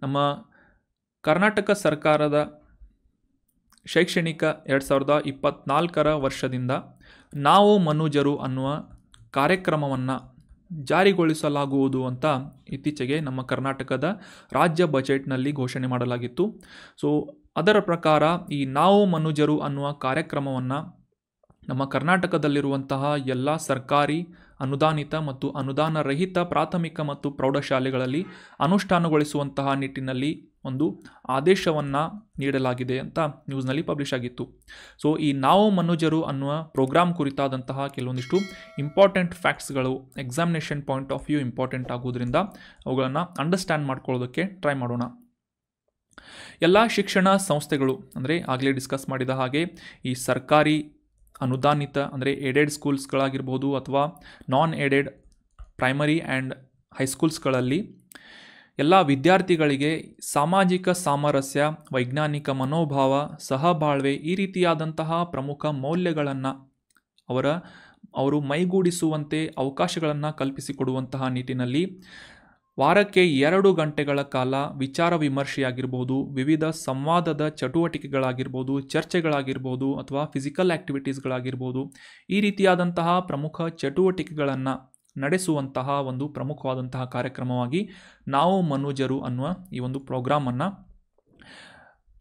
ನಮ್ಮ ಕರ್ನಾಟಕ ಸರ್ಕಾರದ ಶೈಕ್ಷಣಿಕ 2024ರ ವರ್ಷದಿಂದ ನಾವು ಮನುಜರು ಅನ್ನುವ ಕಾರ್ಯಕ್ರಮವನ್ನು ಜಾರಿಗೊಳಿಸಲಾಗುವುದು ಅಂತ ಇತ್ತೀಚೆಗೆ ನಮ್ಮ ಕರ್ನಾಟಕದ ರಾಜ್ಯ ಬಜೆಟ್ನಲ್ಲಿ ಘೋಷಣೆ ಮಾಡಲಾಗಿತ್ತು. ಸೊ ಅದರ ಪ್ರಕಾರ ಈ ನಾವು ಮನುಜರು ಅನ್ನುವ ಕಾರ್ಯಕ್ರಮವನ್ನು ನಮ್ಮ ಕರ್ನಾಟಕದಲ್ಲಿರುವಂತಹ ಎಲ್ಲ ಸರ್ಕಾರಿ ಅನುದಾನಿತ ಮತ್ತು ಅನುದಾನ ರಹಿತ ಪ್ರಾಥಮಿಕ ಮತ್ತು ಪ್ರೌಢಶಾಲೆಗಳಲ್ಲಿ ಅನುಷ್ಠಾನಗೊಳಿಸುವಂತಹ ನಿಟ್ಟಿನಲ್ಲಿ ಒಂದು ಆದೇಶವನ್ನು ನೀಡಲಾಗಿದೆ ಅಂತ ನ್ಯೂಸ್ನಲ್ಲಿ ಪಬ್ಲಿಷ್ ಆಗಿತ್ತು. ಸೊ ಈ ನಾವು ಮನುಜರು ಅನ್ನುವ ಪ್ರೋಗ್ರಾಮ್ ಕುರಿತಾದಂತಹ ಕೆಲವೊಂದಿಷ್ಟು ಇಂಪಾರ್ಟೆಂಟ್ ಫ್ಯಾಕ್ಟ್ಸ್ಗಳು examination point of view important ಆಗೋದ್ರಿಂದ ಅವುಗಳನ್ನು ಅಂಡರ್ಸ್ಟ್ಯಾಂಡ್ ಮಾಡ್ಕೊಳ್ಳೋದಕ್ಕೆ ಟ್ರೈ ಮಾಡೋಣ. ಎಲ್ಲ ಶಿಕ್ಷಣ ಸಂಸ್ಥೆಗಳು ಅಂದರೆ ಆಗಲೇ ಡಿಸ್ಕಸ್ ಮಾಡಿದ ಹಾಗೆ ಈ ಸರ್ಕಾರಿ ಅನುದಾನಿತ ಅಂದರೆ ಏಡೆಡ್ ಸ್ಕೂಲ್ಸ್ಗಳಾಗಿರ್ಬೋದು ಅಥವಾ ನಾನ್ ಏಡೆಡ್ ಪ್ರೈಮರಿ ಆ್ಯಂಡ್ ಹೈಸ್ಕೂಲ್ಸ್ಗಳಲ್ಲಿ ಎಲ್ಲ ವಿದ್ಯಾರ್ಥಿಗಳಿಗೆ ಸಾಮಾಜಿಕ ಸಾಮರಸ್ಯ, ವೈಜ್ಞಾನಿಕ ಮನೋಭಾವ, ಸಹಬಾಳ್ವೆ ಈ ರೀತಿಯಾದಂತಹ ಪ್ರಮುಖ ಮೌಲ್ಯಗಳನ್ನು ಅವರು ಮೈಗೂಡಿಸುವಂತೆ ಅವಕಾಶಗಳನ್ನು ಕಲ್ಪಿಸಿಕೊಡುವಂತಹ ನಿಟ್ಟಿನಲ್ಲಿ ವಾರಕ್ಕೆ 2 ಗಂಟೆಗಳ ಕಾಲ ವಿಚಾರ ವಿಮರ್ಶೆಯಾಗಿರ್ಬೋದು, ವಿವಿಧ ಸಂವಾದದ ಚಟುವಟಿಕೆಗಳಾಗಿರ್ಬೋದು, ಚರ್ಚೆಗಳಾಗಿರ್ಬೋದು ಅಥವಾ ಫಿಸಿಕಲ್ ಆ್ಯಕ್ಟಿವಿಟೀಸ್ಗಳಾಗಿರ್ಬೋದು, ಈ ರೀತಿಯಾದಂತಹ ಪ್ರಮುಖ ಚಟುವಟಿಕೆಗಳನ್ನು ನಡೆಸುವಂತಹ ಒಂದು ಪ್ರಮುಖವಾದಂತಹ ಕಾರ್ಯಕ್ರಮವಾಗಿ ನಾವು ಮನುಜರು ಅನ್ನುವ ಈ ಒಂದು ಪ್ರೋಗ್ರಾಮನ್ನು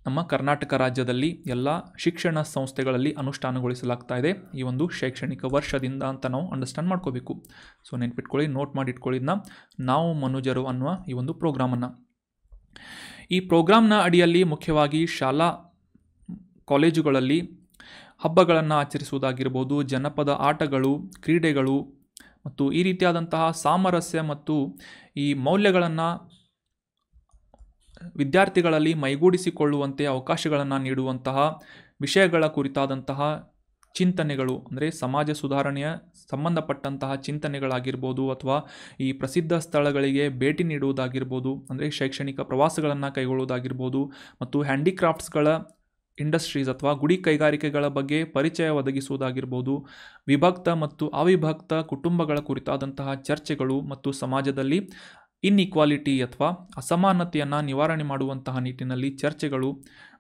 ನಮ್ಮ ಕರ್ನಾಟಕ ರಾಜ್ಯದಲ್ಲಿ ಎಲ್ಲ ಶಿಕ್ಷಣ ಸಂಸ್ಥೆಗಳಲ್ಲಿ ಅನುಷ್ಠಾನಗೊಳಿಸಲಾಗ್ತಾ ಇದೆ ಈ ಒಂದು ಶೈಕ್ಷಣಿಕ ವರ್ಷದಿಂದ ಅಂತ ನಾವು ಅಂಡರ್ಸ್ಟ್ಯಾಂಡ್ ಮಾಡ್ಕೋಬೇಕು. ಸೊ ನೆನ್ಪಿಟ್ಕೊಳ್ಳಿ, ನೋಟ್ ಮಾಡಿಟ್ಕೊಳ್ಳಿದ್ನ ನಾವು ಮನುಜರು ಅನ್ನುವ ಈ ಒಂದು ಪ್ರೋಗ್ರಾಮನ್ನು. ಈ ಪ್ರೋಗ್ರಾಮ್ನ ಅಡಿಯಲ್ಲಿ ಮುಖ್ಯವಾಗಿ ಶಾಲಾ ಕಾಲೇಜುಗಳಲ್ಲಿ ಹಬ್ಬಗಳನ್ನು ಆಚರಿಸುವುದಾಗಿರ್ಬೋದು, ಜನಪದ ಆಟಗಳು, ಕ್ರೀಡೆಗಳು ಮತ್ತು ಈ ರೀತಿಯಾದಂತಹ ಸಾಮರಸ್ಯ ಮತ್ತು ಈ ಮೌಲ್ಯಗಳನ್ನು ವಿದ್ಯಾರ್ಥಿಗಳಲ್ಲಿ ಮೈಗೂಡಿಸಿಕೊಳ್ಳುವಂತೆ ಅವಕಾಶಗಳನ್ನು ನೀಡುವಂತಹ ವಿಷಯಗಳ ಕುರಿತಾದಂತಹ ಚಿಂತನೆಗಳು ಅಂದರೆ ಸಮಾಜ ಸುಧಾರಣೆಯ ಸಂಬಂಧಪಟ್ಟಂತಹ ಚಿಂತನೆಗಳಾಗಿರ್ಬೋದು ಅಥವಾ ಈ ಪ್ರಸಿದ್ಧ ಸ್ಥಳಗಳಿಗೆ ಭೇಟಿ ನೀಡುವುದಾಗಿರ್ಬೋದು, ಅಂದರೆ ಶೈಕ್ಷಣಿಕ ಪ್ರವಾಸಗಳನ್ನು ಕೈಗೊಳ್ಳುವುದಾಗಿರ್ಬೋದು ಮತ್ತು ಹ್ಯಾಂಡಿಕ್ರಾಫ್ಟ್ಸ್ಗಳ ಇಂಡಸ್ಟ್ರೀಸ್ ಅಥವಾ ಗುಡಿ ಕೈಗಾರಿಕೆಗಳ ಬಗ್ಗೆ ಪರಿಚಯ ಒದಗಿಸುವುದಾಗಿರ್ಬೋದು, ವಿಭಕ್ತ ಮತ್ತು ಅವಿಭಕ್ತ ಕುಟುಂಬಗಳ ಕುರಿತಾದಂತಹ ಚರ್ಚೆಗಳು ಮತ್ತು ಸಮಾಜದಲ್ಲಿ ಇನ್ಇಕ್ವಾಲಿಟಿ ಅಥವಾ ಅಸಮಾನತೆಯನ್ನು ನಿವಾರಣೆ ಮಾಡುವಂತಹ ನಿಟ್ಟಿನಲ್ಲಿ ಚರ್ಚೆಗಳು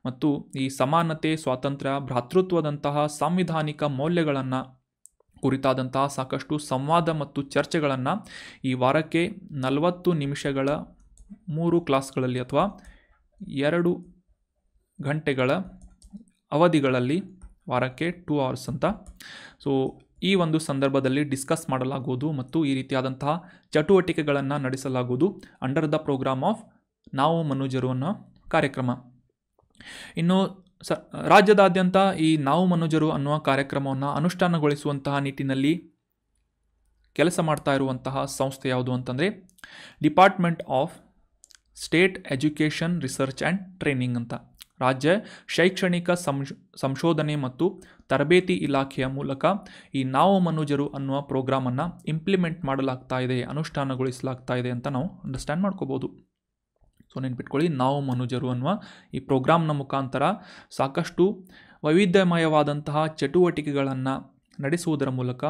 ಮತ್ತು ಈ ಸಮಾನತೆ, ಸ್ವಾತಂತ್ರ್ಯ, ಭ್ರಾತೃತ್ವದಂತಹ ಸಾಂವಿಧಾನಿಕ ಮೌಲ್ಯಗಳನ್ನು ಕುರಿತಾದಂತಹ ಸಾಕಷ್ಟು ಸಂವಾದ ಮತ್ತು ಚರ್ಚೆಗಳನ್ನು ಈ ವಾರಕ್ಕೆ 40 ನಿಮಿಷಗಳ 3 ಕ್ಲಾಸ್ಗಳಲ್ಲಿ ಅಥವಾ 2 ಗಂಟೆಗಳ ಅವಧಿಗಳಲ್ಲಿ ವಾರಕ್ಕೆ 2 ಅವರ್ಸ್ ಅಂತ ಸೊ ಈ ಒಂದು ಸಂದರ್ಭದಲ್ಲಿ ಡಿಸ್ಕಸ್ ಮಾಡಲಾಗುವುದು ಮತ್ತು ಈ ರೀತಿಯಾದಂತಹ ಚಟುವಟಿಕೆಗಳನ್ನು ನಡೆಸಲಾಗುವುದು ಅಂಡರ್ ದ ಪ್ರೋಗ್ರಾಮ್ ಆಫ್ ನಾವು ಮನುಜರು ಅನ್ನೋ ಕಾರ್ಯಕ್ರಮ. ಇನ್ನು ರಾಜ್ಯದಾದ್ಯಂತ ಈ ನಾವು ಮನುಜರು ಅನ್ನುವ ಕಾರ್ಯಕ್ರಮವನ್ನು ಅನುಷ್ಠಾನಗೊಳಿಸುವಂತಹ ನಿಟ್ಟಿನಲ್ಲಿ ಕೆಲಸ ಮಾಡ್ತಾ ಇರುವಂತಹ ಸಂಸ್ಥೆ ಯಾವುದು ಅಂತಂದರೆ department of state education research and training ಅಂತ. ರಾಜ್ಯ ಶೈಕ್ಷಣಿಕ ಸಂಶೋಧನೆ ಮತ್ತು ತರಬೇತಿ ಇಲಾಖೆಯ ಮೂಲಕ ಈ ನಾವು ಮನುಜರು ಅನ್ನುವ ಪ್ರೋಗ್ರಾಮನ್ನು ಇಂಪ್ಲಿಮೆಂಟ್ ಮಾಡಲಾಗ್ತಾ ಇದೆ, ಅನುಷ್ಠಾನಗೊಳಿಸಲಾಗ್ತಾ ಇದೆ ಅಂತ ನಾವು ಅಂಡರ್ಸ್ಟ್ಯಾಂಡ್ ಮಾಡ್ಕೋಬೋದು. ಸೊ ನೆನ್ಪಿಟ್ಕೊಳ್ಳಿ, ನಾವು ಮನುಜರು ಅನ್ನುವ ಈ ಪ್ರೋಗ್ರಾಮ್ನ ಮುಖಾಂತರ ಸಾಕಷ್ಟು ವೈವಿಧ್ಯಮಯವಾದಂತಹ ಚಟುವಟಿಕೆಗಳನ್ನು ನಡೆಸುವುದರ ಮೂಲಕ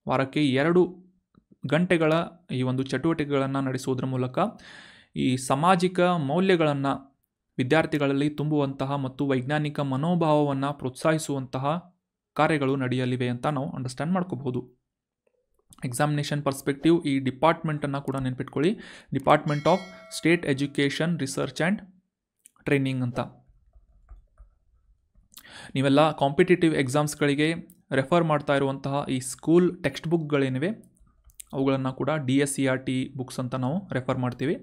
ವಾರಕ್ಕೆ 2 ಗಂಟೆಗಳ ಈ ಒಂದು ಚಟುವಟಿಕೆಗಳನ್ನು ನಡೆಸುವುದರ ಮೂಲಕ ಈ ಸಾಮಾಜಿಕ ಮೌಲ್ಯಗಳನ್ನು ವಿದ್ಯಾರ್ಥಿಗಳಲ್ಲಿ ತುಂಬುವಂತಹ ಮತ್ತು ವೈಜ್ಞಾನಿಕ ಮನೋಭಾವವನ್ನು ಪ್ರೋತ್ಸಾಹಿಸುವಂತಹ ಕಾರ್ಯಗಳು ನಡೆಯಲಿವೆ ಅಂತ ನಾವು ಅಂಡರ್ಸ್ಟ್ಯಾಂಡ್ ಮಾಡ್ಕೋಬಹುದು. ಎಕ್ಸಾಮಿನೇಷನ್ ಪರ್ಸ್ಪೆಕ್ಟಿವ್ ಈ ಡಿಪಾರ್ಟ್ಮೆಂಟನ್ನು ಕೂಡ ನೆನ್ಪಿಟ್ಕೊಳ್ಳಿ, department of state education research and training ಅಂತ. ನೀವೆಲ್ಲ ಕಾಂಪಿಟೇಟಿವ್ ಎಕ್ಸಾಮ್ಸ್ಗಳಿಗೆ ರೆಫರ್ ಮಾಡ್ತಾ ಇರುವಂತಹ ಈ ಸ್ಕೂಲ್ ಟೆಕ್ಸ್ಟ್ ಬುಕ್ಗಳೇನಿವೆ ಅವುಗಳನ್ನು ಕೂಡ DSCRT ಬುಕ್ಸ್ ಅಂತ ನಾವು ರೆಫರ್ ಮಾಡ್ತೀವಿ.